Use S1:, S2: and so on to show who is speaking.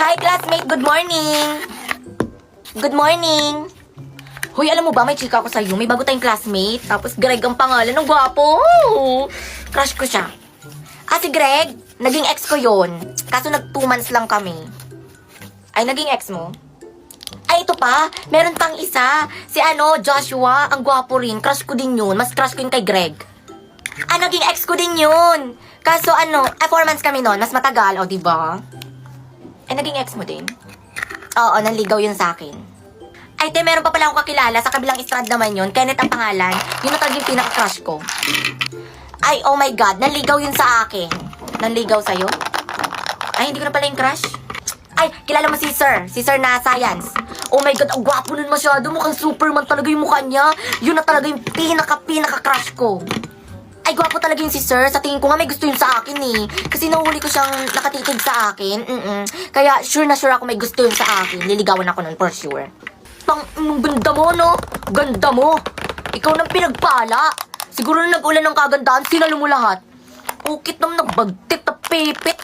S1: Hi, classmate! Good morning! Good morning! Hoy, alam mo ba, may chika ako sa'yo. May bago tayong classmate. Tapos Greg ang pangalan. Ang gwapo! Crush ko siya. Si Greg, naging ex ko yun. Kaso nag 2 months lang kami. Ay, naging ex mo? Ay, ito pa. Meron pang isa. Si Joshua. Ang gwapo rin. Crush ko din yun. Mas crush ko yun kay Greg. Naging ex ko din yun. Kaso 4 months kami nun. Mas matagal, o diba? Ay, naging ex mo din? Oo, nanligaw yun sa akin. Ay, meron pa pala akong kakilala. Sa kabilang strand naman yun. Kenneth ang pangalan. Yun na talaga yung pinaka-crush ko. Ay, oh my God. Nanligaw yun sa akin. Nanligaw sa'yo? Ay, hindi ko na pala yung crush. Ay, kilala mo si Sir. Si Sir na Science. Oh my God, ang gwapo nun masyado. Mukhang Superman talaga yung mukha niya. Yun na talaga yung pinaka-crush ko. Ay, gwapo talaga yung si Sir. Sa tingin ko nga may gusto yun sa akin eh. Kasi nahuli ko siyang nakatitig sa akin. Kaya sure na sure ako may gusto yun sa akin. Liligawan ako nun for sure. Ganda mo, no? Ganda mo. Ikaw nang pinagpala. Siguro na nag-ulan ng kagandahan, sinalo mo lahat. Ukit naman nagbagtik na pipit.